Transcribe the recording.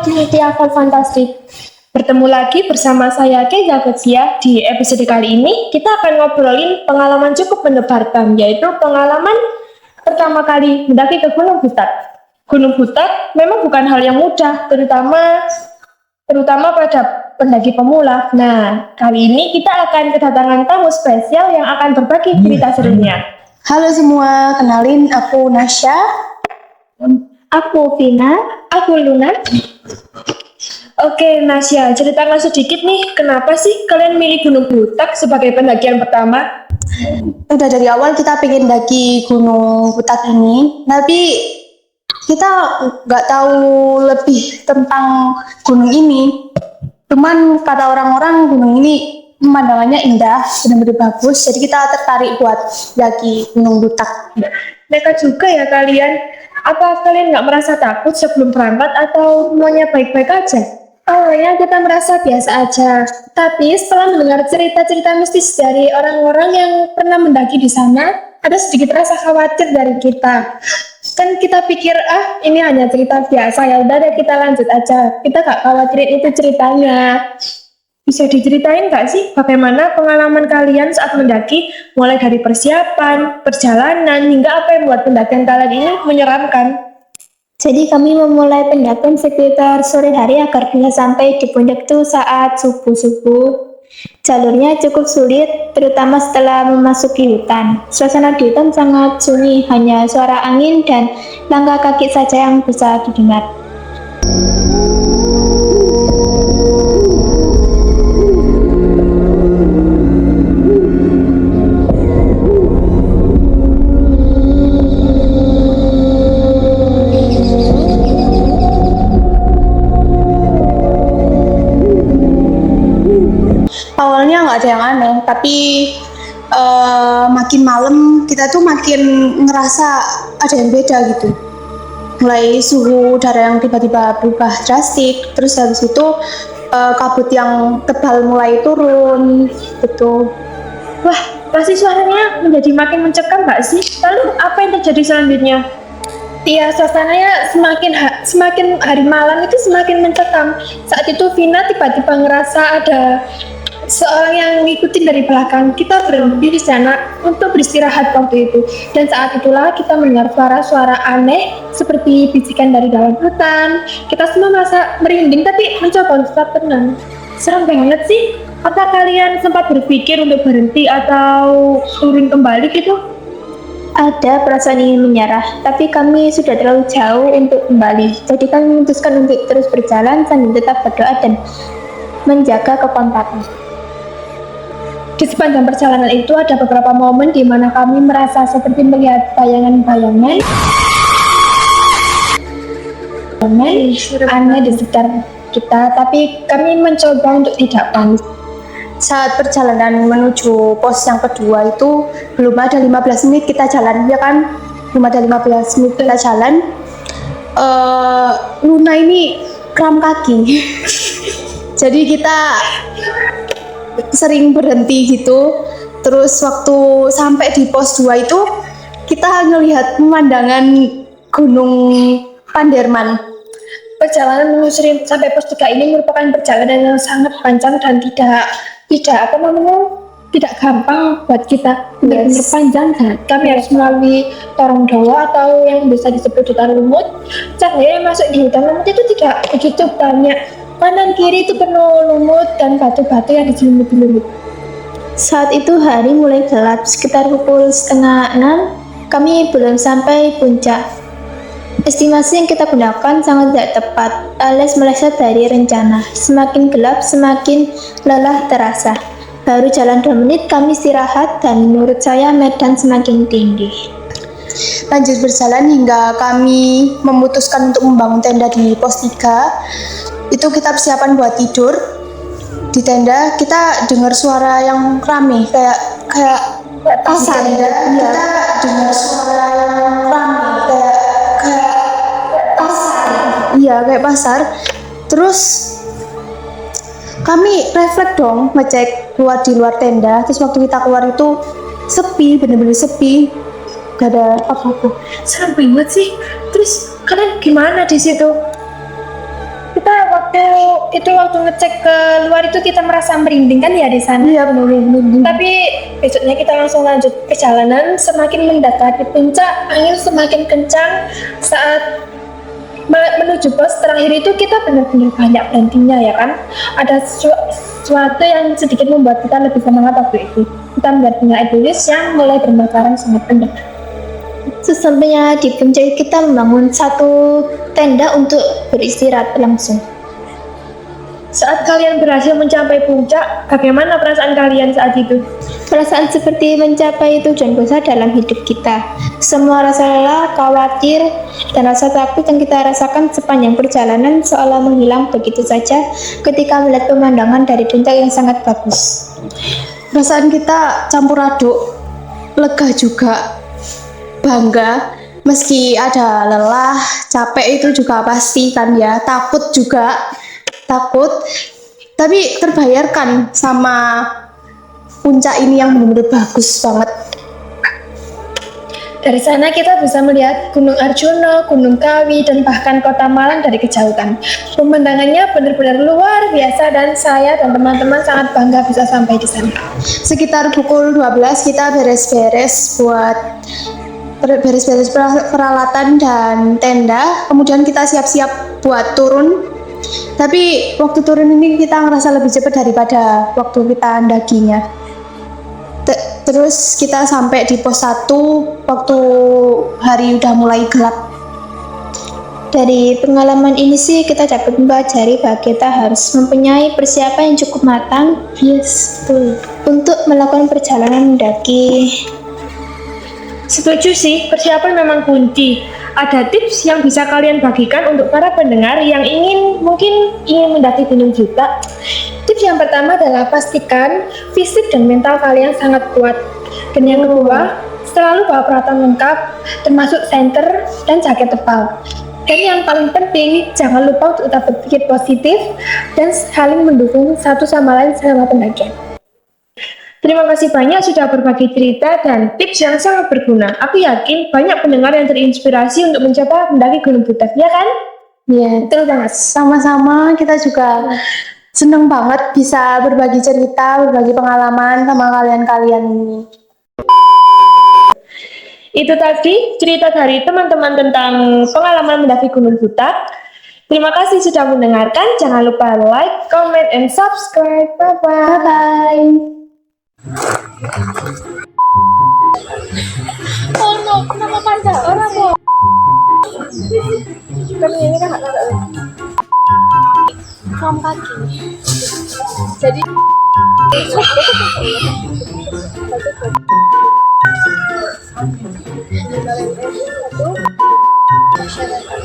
di Tiakan Fantastik. Bertemu lagi bersama saya Keza Kezia. Di episode kali ini kita akan ngobrolin pengalaman cukup mendebarkan, yaitu pengalaman pertama kali mendaki ke Gunung Butak. Gunung Butak memang bukan hal yang mudah, terutama pada pendaki pemula. Nah, kali ini kita akan kedatangan tamu spesial yang akan berbagi cerita serunya. Halo semua, kenalin aku Nasya. Aku Vina. Aku Luna. Oke, Nasya, ceritakan sedikit nih, kenapa sih kalian milih Gunung Butak sebagai pendakian pertama? Udah dari awal kita pengen daki Gunung Butak ini, tapi kita nggak tahu lebih tentang gunung ini. Cuman kata orang-orang gunung ini pemandangannya indah, benar-benar bagus, jadi kita tertarik buat daki Gunung Butak. Mereka juga ya kalian. Apa kalian nggak merasa takut sebelum berangkat atau semuanya baik-baik aja? Awalnya kita merasa biasa aja, tapi setelah mendengar cerita-cerita mistis dari orang-orang yang pernah mendaki di sana, ada sedikit rasa khawatir dari kita. Kan kita pikir, ini hanya cerita biasa, ya udah deh kita lanjut aja. Kita nggak khawatirin itu ceritanya. Bisa diceritain nggak sih bagaimana pengalaman kalian saat mendaki, mulai dari persiapan, perjalanan, hingga apa yang membuat pendakian kalian ini menyeramkan? Jadi kami memulai pendakian sekitar sore hari agar bisa sampai di puncak itu saat subuh-subuh. Jalurnya cukup sulit, terutama setelah memasuki hutan. Suasana di hutan sangat sunyi, hanya suara angin dan langkah kaki saja yang bisa didengar. Awalnya nggak ada yang aneh, tapi makin malam kita tuh makin ngerasa ada yang beda gitu. Mulai suhu udara yang tiba-tiba berubah drastis, terus habis itu kabut yang tebal mulai turun gitu. Wah, pasti suaranya menjadi makin mencekam nggak sih? Lalu apa yang terjadi selanjutnya? Iya, suasananya semakin hari malam itu semakin mencekam. Saat itu Vina tiba-tiba ngerasa ada seorang yang ngikutin dari belakang. Kita berhenti di sana untuk beristirahat waktu itu. Dan saat itulah kita mendengar suara-suara aneh seperti bisikan dari dalam hutan. Kita semua merasa merinding tapi mencoba untuk tetap tenang. Serem banget sih. Apa kalian sempat berpikir untuk berhenti atau turun kembali gitu? Ada perasaan ingin menyerah, tapi kami sudah terlalu jauh untuk kembali. Jadi kami memutuskan untuk terus berjalan sambil tetap berdoa dan menjaga kekompakan. Di sepanjang perjalanan itu ada beberapa momen di mana kami merasa seperti melihat bayangan-bayangan aneh di sekitar kita, tapi kami mencoba untuk tidak panik. Saat perjalanan menuju pos yang kedua itu belum ada 15 menit kita jalan, ya kan? Belum ada 15 menit kita jalan. Luna ini kram kaki. Jadi kita sering berhenti gitu. Terus waktu sampai di pos 2 itu kita ngelihat pemandangan Gunung Panderman. Perjalanan menyusuri sampai pos 3 ini merupakan perjalanan yang sangat panjang dan tidak gampang buat kita. Benar-benar panjang kan. Kami harus melalui Torong Dawa atau yang bisa disebut hutan lumut. Cahaya yang masuk di hutan lumut itu tidak begitu banyak. Kanan kiri itu penuh lumut dan batu-batu yang diselimuti lumut. Saat itu hari mulai gelap, sekitar pukul 5:30 kami belum sampai puncak. Estimasi yang kita gunakan sangat tidak tepat, alias meleset dari rencana. Semakin gelap, semakin lelah terasa. Baru jalan 2 menit kami istirahat dan menurut saya medan semakin tinggi. Lanjut berjalan hingga kami memutuskan untuk membangun tenda di pos 3. Itu kita persiapan buat tidur. Di tenda kita dengar suara yang rame, kayak pasar. Kita dengar suara yang rame, kayak pasar. Iya, kayak pasar. Terus kami refleks dong ngecek keluar di luar tenda. Terus waktu kita keluar itu sepi, bener-bener sepi, gak ada apa-apa. Serem banget sih. Terus kalian gimana di situ? Kita waktu ngecek ke luar itu kita merasa merinding kan ya di sana. Iya benar-benar. Tapi besoknya kita langsung lanjut perjalanan. Semakin mendekati puncak, angin semakin kencang. Saat menuju pos terakhir itu kita benar-benar banyak berhentinya ya kan. Ada sesuatu yang sedikit membuat kita lebih semangat waktu itu. Kita melihat bunga iblis yang mulai bermekaran sangat indah. Sesampainya di puncak kita membangun satu tenda untuk beristirahat langsung. Saat kalian berhasil mencapai puncak, bagaimana perasaan kalian saat itu? Perasaan seperti mencapai tujuan besar dalam hidup kita. Semua rasa lelah, khawatir, dan rasa takut yang kita rasakan sepanjang perjalanan seolah menghilang begitu saja ketika melihat pemandangan dari puncak yang sangat bagus. Perasaan kita campur aduk, lega juga, bangga. Meski ada lelah, capek itu juga pasti kan ya, takut juga, tapi terbayarkan sama puncak ini yang benar-benar bagus banget. Dari sana kita bisa melihat Gunung Arjuna, Gunung Kawi, dan bahkan Kota Malang dari kejauhan. Pemandangannya benar-benar luar biasa dan saya dan teman-teman sangat bangga bisa sampai di sana. Sekitar pukul 12 kita beres-beres peralatan dan tenda, kemudian kita siap-siap buat turun. Tapi waktu turun ini kita ngerasa lebih cepat daripada waktu kita mendakinya. Terus kita sampai di pos 1 waktu hari udah mulai gelap. Dari pengalaman ini sih kita dapat mempelajari bahwa kita harus mempunyai persiapan yang cukup matang Betul. untuk melakukan perjalanan mendaki. Setuju sih, persiapan memang kunci. Ada tips yang bisa kalian bagikan untuk para pendengar yang mungkin ingin mendaki Gunung Juta. Tips yang pertama adalah pastikan fisik dan mental kalian sangat kuat. Dan yang kedua, selalu bawa peralatan lengkap, termasuk senter dan jaket tebal. Dan yang paling penting, jangan lupa untuk tetap berpikir positif dan saling mendukung satu sama lain selama pendakian. Terima kasih banyak sudah berbagi cerita dan tips yang sangat berguna. Aku yakin banyak pendengar yang terinspirasi untuk mencoba mendaki Gunung Budak, ya kan? Iya, Betul banget. sama-sama kita juga seneng banget bisa berbagi cerita, berbagi pengalaman sama kalian-kalian ini. Itu tadi cerita dari teman-teman tentang pengalaman mendaki Gunung Budak. Terima kasih sudah mendengarkan. Jangan lupa like, comment, and subscribe. Bye-bye. Bye. Oh no, kenapa panjang? Orang mau. Kami ini kan nggak tahu. Kamu kaki. Jadi. Masyarakat.